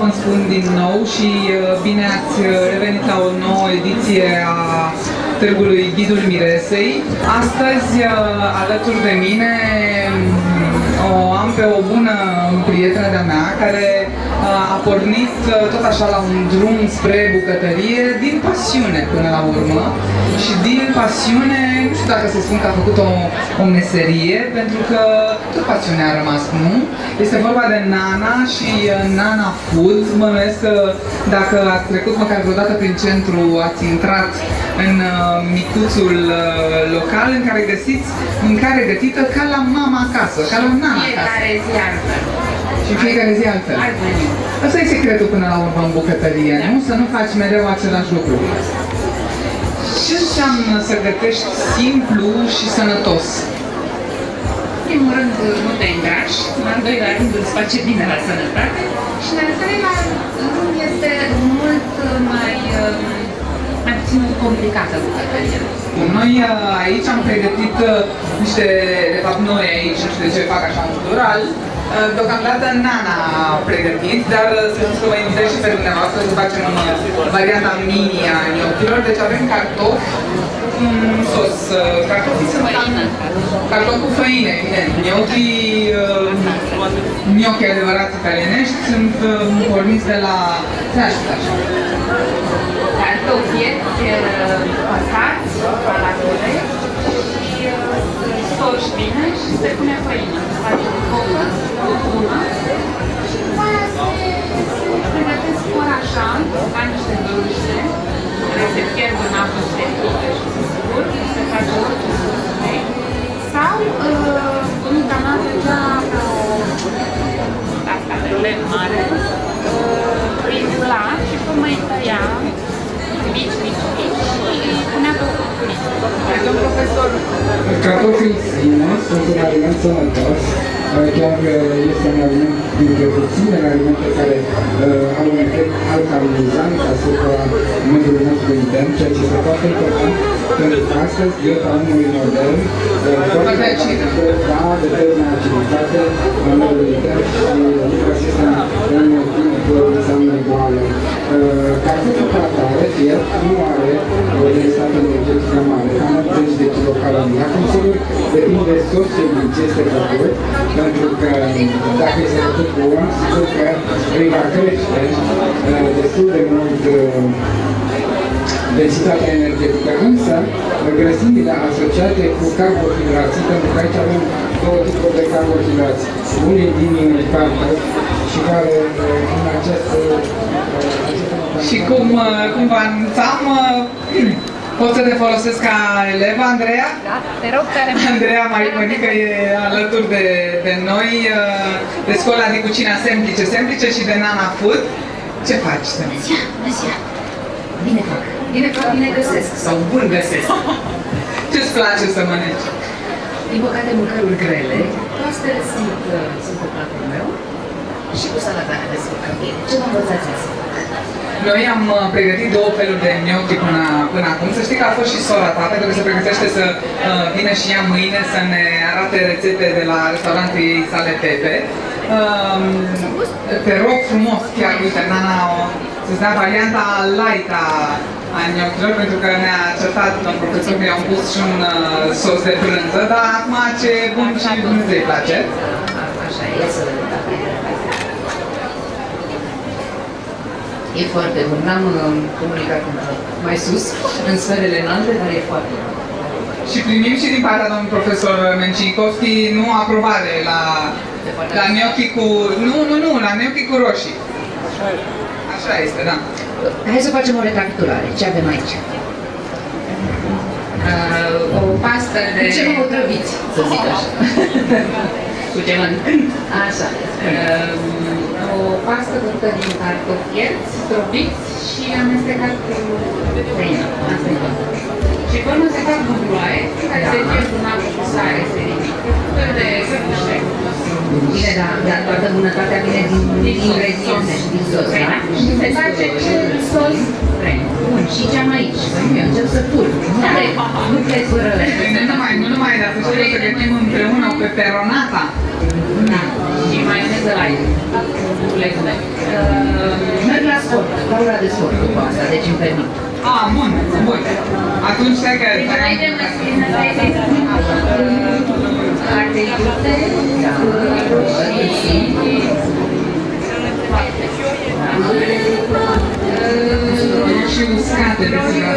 vă spun din nou și bine ați revenit la o nouă ediție a Târgului Ghidul Miresei. Astăzi, alături de mine, o am pe o bună prietenă de-a mea care a pornit tot așa la un drum spre bucătărie din pasiune până la urmă și din pasiune, nu știu dacă să spun că a făcut o meserie, pentru că tot pasiunea a rămas, nu? Este vorba de Nana și Nana Food. Mă nuiesc că dacă ați trecut măcar vreodată prin centru, ați intrat în micuțul local în care găsiți mâncare gătită ca la mama acasă, ca la Nana acasă. Fiecare zi altfel. Și fiecare zi altfel. Asta e secretul până la urmă în bucătărie, nu? Să nu faci mereu același lucru. Ce înseamnă să gătești simplu și sănătos? În primul rând nu te îngrași, în al doilea rând îți face bine la sănătate și în al treilea rând este mult mai puțin complicată bucătăria. Noi aici am pregătit niște, de fapt noi aici, nu știu de ce fac așa în plural, deocamdată Nana a pregătit, dar să știți că vă invitez și pe dumneavoastră să facem varianta mini a gnocchilor. Deci avem cartofi, sos, cartofi sunt cartofi cu făină, evident. Gnocchi adevărați italienești sunt porniți de la cartofi păcați la latule și storci bine și se pune făină. Se face o copă, o bună și după aia se pregătesc așa, ca niște dulce, care se pierd în apă, se pică și se scurg, se face orice sos sau bunica mea făcea asta pe lemn mare, îi rula și cum îi tăia mici și îi punea pe o cupuriță. Domn profesor, cartofii sine sunt un aliment sănătos, chiar este un aliment dintre puținele alimente care au un efect alcalinizant asupra mediului nostru intern, ceea ce este foarte important, pentru că astăzi dieta omului modern determină aciditate în mediul intern și lucrul acesta în timp înseamnă boală. Cartoful ca atare, fiert, nu are o densitate energetică mare, cam 80 de kilocalorii. Acum, sigur, depinde de sosul din ce este făcut, pentru că dacă este făcut cu om, sigur că îi va crește destul de mult densitatea energetică, însă grăsimile asociate cu carbohidrații, pentru că aici avem două tipuri de carbohidrați, unii din cartofi și care în această și cum vă anunțam, pot să te folosesc ca elevă, Andreea? Da, te rog tare mult. Andreea Mariconică e alături de noi, de școala de cucina Semplice și de Nana Food. Ce faci? Bună ziua! Bine fac. Bine fac, bine găsesc. Sau bun găsesc. Ce-ți place să mănânci? Din păcate, mâncăruri grele. Toastele sunt pe platul meu. Și cu salata de descurcăm bine. Ce vă învățați azi? Noi am pregătit două feluri de gnocchi până acum. Să știi că a fost și sora ta, pentru că se pregătește să vină și ea mâine să ne arate rețete de la restaurantul ei sale Pepe. Te rog frumos, chiar, uite, Nana, să-ți dea varianta light a gnocchilor, pentru că ne-a certat domn profesor că i-am pus și un sos de brânză, dar acum ce bun și Dumnezeu îi place. Așa e, să vedem dacă e. E foarte bun. N-am comunicat mai sus, în sferele înalte, dar e foarte bun. Și primim și din partea domnului profesor Mencikovski nu aprobare la gnocchi cu... Nu, la gnocchi cu roșii. Așa este, da. Hai să facem o recapitulare. Ce avem aici? O pastă de... Cu ce mă otrăviți, să zic așa? Cu ce mănânc? Așa. O pastă făcută din cartofi ierți, strobiți și amestecat cu făină. Asta e tot. Și până se fac bucloaie, care se pierd în apă cu sare, se ridică, fel de cărtușe. Bine, dar toată bunătatea vine din ingrediente și din sos, da? Și se face cel sos. Bun, și ce am aici? Eu încep să pun. Nu plec fără... Nu numai, dar să știu să gătim împreună o peperonata. Da. Și maioneză light. Merg la sport, la ora de sport după asta, deci îmi permit. Ah, bun, bun. Atunci stai că... Haide, măsline, haide. Arte iute, da, și uscate de ziua.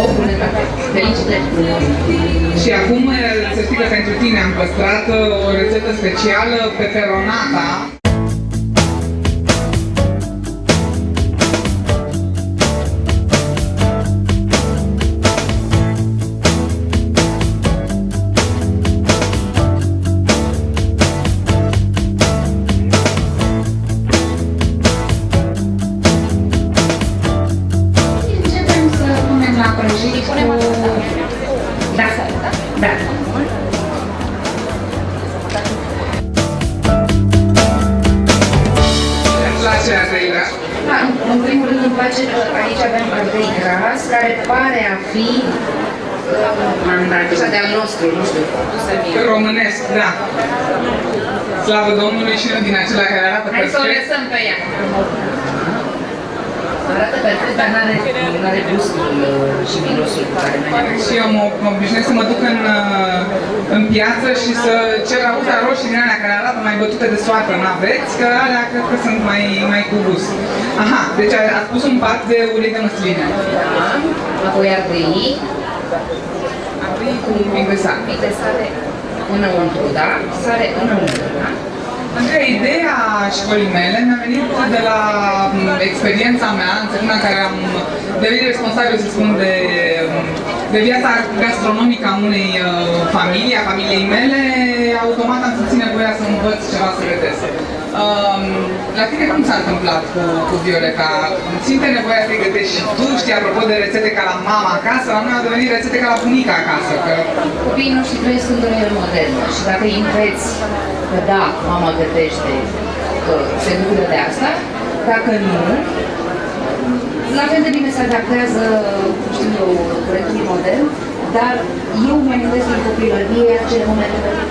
o bunătate. Felicitări! Și acum să știi că pentru tine am păstrat o rețetă specială, peperonata. Începem să punem la prăjit cu... Da, da. Îți place ardei gras? Da, în primul rând îmi place că aici avem ardei gras, care pare a fi așa de-al nostru, nu știu, să fie. Românesc, da. Slavă Domnului și nu din acela care arată Hai să o perfect. lăsăm pe ea. Arată perfect, dar n-are gustul și mirosul cu care noi avem. Și eu mă obișnuiesc să mă duc în piață și să cer auza roșii din alea care arată mai bătute de soartă, n-aveți? Că alea cred că sunt mai cu gust. Aha, deci ați pus un pat de ulei de măsline. Da, apoi ardei, Cu un pic de sal. un pic de sare înăuntru, da? Sare înăuntru, da? Andrei, ideea școlii mele mi-a venit de la experiența mea, în țările în care am devenit responsabil, să spun, de viața gastronomică a unei familii, a familiei mele. Automat am simțit nevoia să învăț ceva să gătesc. La tine cum s-a întâmplat cu Violeta? Simte nevoia să-i gătești și tu? Știi, apropo de rețete ca la mama acasă, la noi au devenit rețete ca la bunica acasă. Că... Copiii noștri trăiesc în lumea modernă și dacă îi înveți că da, mama gătește, că se bucură de asta, dacă nu, la fel de bine se adaptează, știu eu, proiectului modern, dar eu mi-am gândesc din copilărie acele momente pe care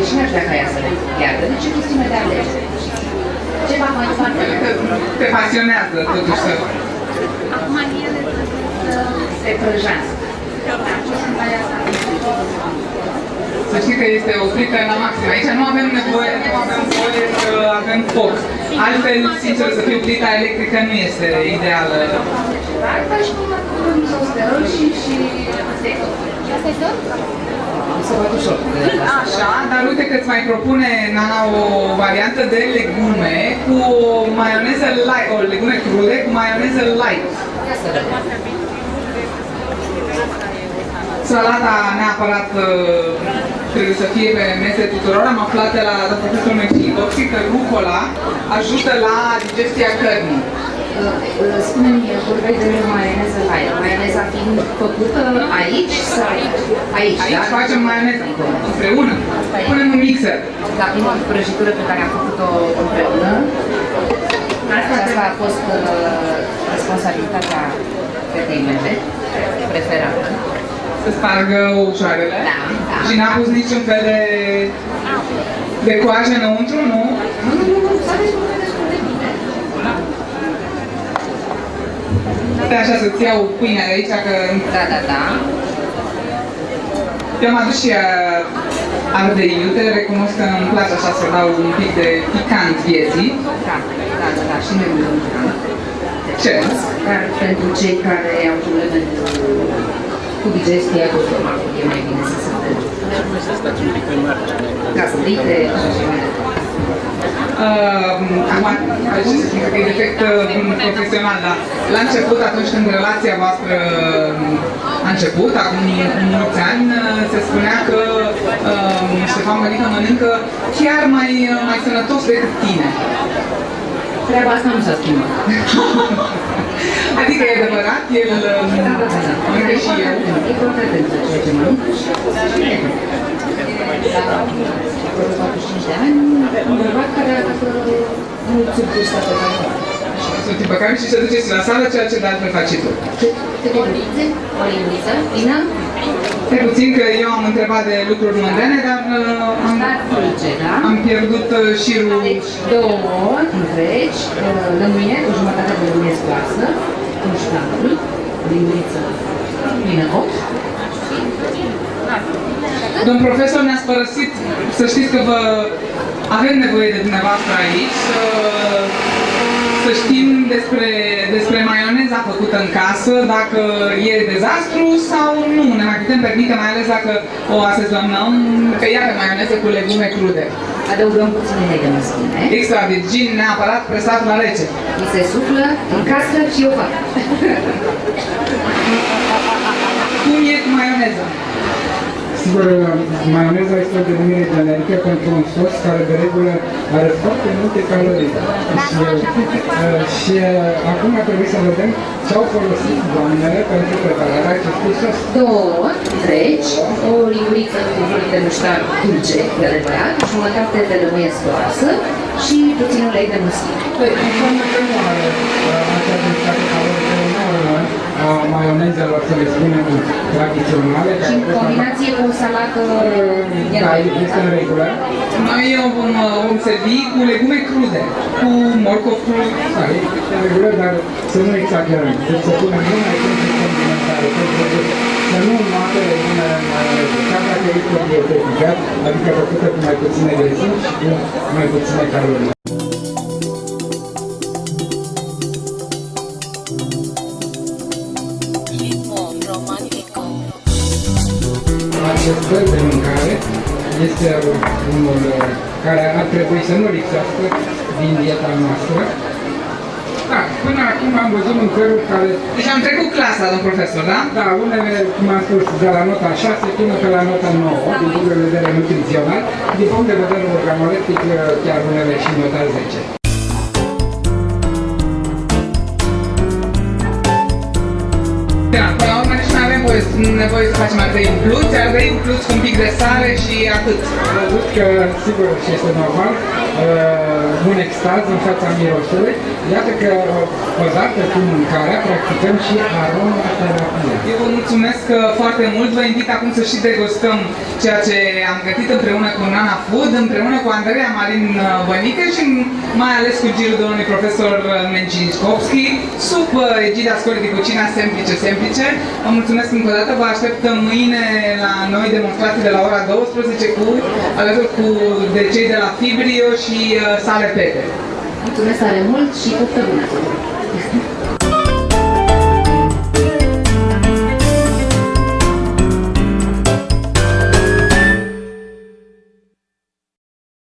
și n-aș vrea ca ea să le piardă. Deci e chestiune de alegere. Ceva mai foarte Te pasionează totuși să... Acum ele se prăjească. Să știi că este o frică la maxim. Aici nu avem nevoie să avem foc. Altfel, sincer să fiu, plita electrică nu este ideală. Asta și cum sos de roșii și asta e tot. Asta e tot? Să văd ușor. Așa, dar uite că îți mai propune Nana o variantă de legume cu maioneză light, o legume crude cu maioneză light. Ia să vedem. Salata neapărat trebuie să fie pe mese tuturor. Am aflat de la profesorul Mexicoxi că rucola ajută la digestia cărnii. Spune-mi, vorbeai de maioneză light. Maioneza fiind făcută aici sau aici? Aici, Aici da? facem maioneză împreună. Punem în mixer. La prima prăjitură pe care am făcut-o împreună, asta a fost responsabilitatea fetei mele, preferată. Să spargă ușoarele. Da, da. Și n-a pus niciun fel de coajă înăuntru, nu? Nu, s-a descurcat destul de bine. Stai așa să-ți iau pâinea de aici, că Da. eu am adus și ardei iute, recunosc că îmi place așa să dau un pic de picant vieții. Da, și noi nu Ce? Dar pentru cei care au probleme cu digestia, cu stomacul, e mai bine să se întâlne. Gastrite și așa mai departe. Acum, ce să spun, că e defect profesional, dar la început, atunci când relația voastră a început, acum mulți ani, se spunea că Ștefan Mărică mănâncă chiar mai sănătos decât tine. Treaba asta nu s-a schimbat. Adică e adevărat, el mănâncă și eu. E foarte atent la ceea ce mănâncă și la 45 de ani, un bărbat care arată mult sub vârsta pe care o are. Sunt pe care și se duceți la sală, ceea ce de altfel faci tu. Câte lingurițe? O linguriță? Ina? Stai puțin că eu am întrebat de lucruri mondene, dar am pierdut șirul. Deci, două întregi, lămâie, o jumătate de lămâie scoasă, un ștampul, linguriță plină ochi. Domn profesor, ne-ați părăsit, să știți că avem nevoie de dumneavoastră aici, să știm despre maioneza făcută în casă, dacă e dezastru sau nu. Ne mai putem permite, mai ales dacă o asezonăm, că iată maioneză cu legume crude. Adăugăm puțin ulei de măsline. Extra virgin, neapărat presat la rece. Mi se suflă în cască și eu fac. Cum e cu maioneza? Sigur, maioneza este o denumire generică pentru un sos care de regulă are foarte multe calorii. Și acum trebuie să vedem ce au folosit doamnele pentru prepararea acestui sos. Două întregi, o linguriță cu fulgi de muștar dulce, de adevărat, jumătate de lămâie scoasă și puțin ulei de măsline. Înseamnă că nu are acea densitate calorică enormă a maionezelor, să le spunem, tradiționale. Și în combinație cu o salată da, este în regulă. Noi vom servi cu legume crude, cu morcov crud. Da, este în regulă, dar să nu exagerăm. Deci să punem numai pentru condimentare, să nu mate legumele în maioneză. Chiar dacă este dietetică, adică făcută cu mai puține grăsimi și cu mai puține calorii. Acest fel de mâncare este unul care ar trebui să nu lipsească din dieta noastră. Da, până acum am văzut mâncăruri care... Deci am trecut clasa, domn profesor, da? Da, unele, cum am spus, de la nota 6 până pe la nota 9, din punct de vedere nutrițional, din punct de vedere organoleptic, chiar unele și nota 10. Da, până la urmă nici nu avem nevoie să facem ardei umpluți, ardei umpluți cu un pic de sare și atât. Am văzut că, sigur, și este normal, un extaz în fața mirosului. Iată că, odată cu mâncarea, practicăm și aromaterapia. Eu vă mulțumesc foarte mult, vă invit acum să și degustăm ceea ce am gătit împreună cu Nana Food, împreună cu Andreea Marin Bănică și mai ales cu girul domnului profesor Mencikovski, sub egida Școlii de Cucina Semplice. Vă mulțumesc încă o dată, vă așteptăm mâine la noi demonstrații de la ora 12 alături de cei de la Fibrio și Sale Pete. Mulțumesc tare mult și poftă bună!